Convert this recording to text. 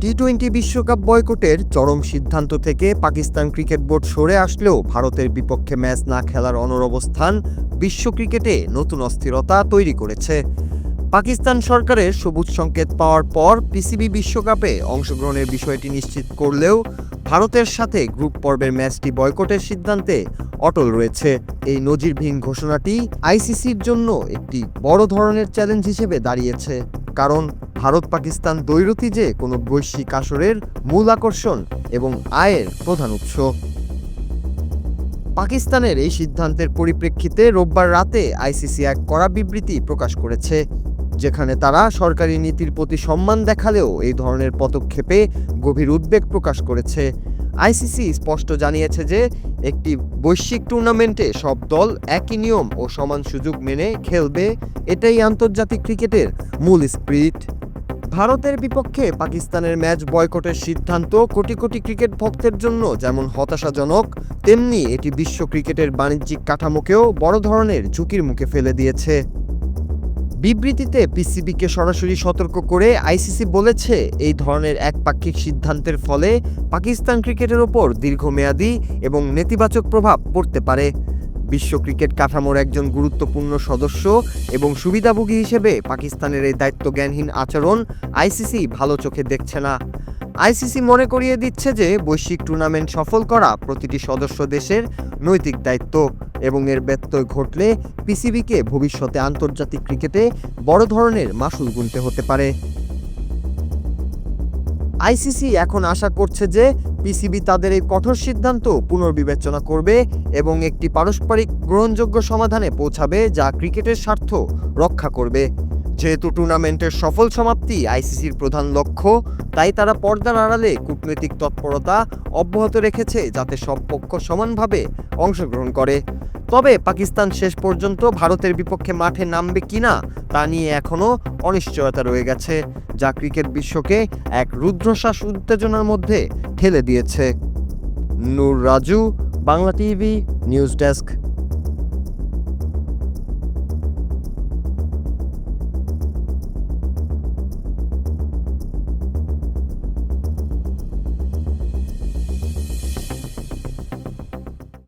টি-20 বিশ্বকাপ বয়কটের চরম সিদ্ধান্ত থেকে পাকিস্তান ক্রিকেট বোর্ড সরে আসলেও ভারতের বিপক্ষে ম্যাচ না খেলার অনড়অবস্থান বিশ্ব ক্রিকেটে নতুন অস্থিরতা তৈরি করেছে। পাকিস্তান সরকারের সবুজ সংকেত পাওয়ার পর পিসিবি বিশ্বকাপে অংশগ্রহণের বিষয়টি নিশ্চিত করলেও ভারতের সাথে গ্রুপ পর্বের ম্যাচটি বয়কটের সিদ্ধান্তে অটল রয়েছে। এই নজিরবিহীন ঘোষণাটি আইসিসির জন্য একটি বড় ধরনের চ্যালেঞ্জ হিসেবে দাঁড়িয়েছে, কারণ ভারত পাকিস্তান দ্বৈরথই যে কোনো বৈশ্বিক আসরের মূল আকর্ষণ এবং আয়ের প্রধান উৎস। পাকিস্তানের এই সিদ্ধান্তের পরিপ্রেক্ষিতে রোববার রাতে আইসিসি এক কড়া বিবৃতি প্রকাশ করেছে, যেখানে তারা সরকারি নীতির প্রতি সম্মান দেখালেও এই ধরনের পদক্ষেপে গভীর উদ্বেগ প্রকাশ করেছে। আইসিসি স্পষ্ট জানিয়েছে যে একটি বৈশ্বিক টুর্নামেন্টে সব দল একই নিয়ম ও সমান সুযোগ মেনে খেলবে, এটাই আন্তর্জাতিক ক্রিকেটের মূল স্পিরিট। ভারতের বিপক্ষে পাকিস্তানের ম্যাচ বয়কটের সিদ্ধান্ত কোটি কোটি ক্রিকেট ভক্তের জন্য যেমন হতাশাজনক, তেমনি এটি বিশ্ব ক্রিকেটের বাণিজ্যিক কাঠামোকেও বড় ধরনের ঝুঁকির মুখে ফেলে দিয়েছে। বিবৃতিতে পিসিবিকে সরাসরি সতর্ক করে আইসিসি বলেছে, এই ধরনের একপাক্ষিক সিদ্ধান্তের ফলে পাকিস্তান ক্রিকেটের ওপর দীর্ঘমেয়াদী এবং নেতিবাচক প্রভাব পড়তে পারে। বিশ্ব ক্রিকেট কাঠামোর একজন গুরুত্বপূর্ণ সদস্য এবং সুবিধাভোগী হিসেবে পাকিস্তানের এই দায়িত্বজ্ঞানহীন আচরণ আইসিসি ভালো চোখে দেখছে না। আইসিসি মনে করিয়ে দিচ্ছে যে বৈশ্বিক টুর্নামেন্ট সফল করা প্রতিটি সদস্য দেশের নৈতিক দায়িত্ব, এবং এর ব্যত্যয় ঘটলে পিসিবিকে ভবিষ্যতে আন্তর্জাতিক ক্রিকেটে বড় ধরনের মাশুল গুনতে হতে পারে। আইসিসি এখন আশা করছে যে পিসিবি তাদের এই কঠোর সিদ্ধান্ত পুনর্বিবেচনা করবে এবং একটি পারস্পরিক গ্রহণযোগ্য সমাধানে পৌঁছাবে যা ক্রিকেটের স্বার্থ রক্ষা করবে। যেহেতু টুর্নামেন্টের সফল সমাপ্তি আইসিসির প্রধান লক্ষ্য, তাই তারা পর্দার আড়ালে কূটনৈতিক তৎপরতা অব্যাহত রেখেছে যাতে সব পক্ষ সমানভাবে অংশগ্রহণ করে। তবে পাকিস্তান শেষ পর্যন্ত ভারতের বিপক্ষে মাঠে নামবে কিনা তা নিয়ে এখনও অনিশ্চয়তা রয়ে গেছে, যা ক্রিকেট বিশ্বকে এক রুদ্ধশ্বাস উত্তেজনার মধ্যে ঠেলে দিয়েছে। Noor Raju, Bangla TV news desk.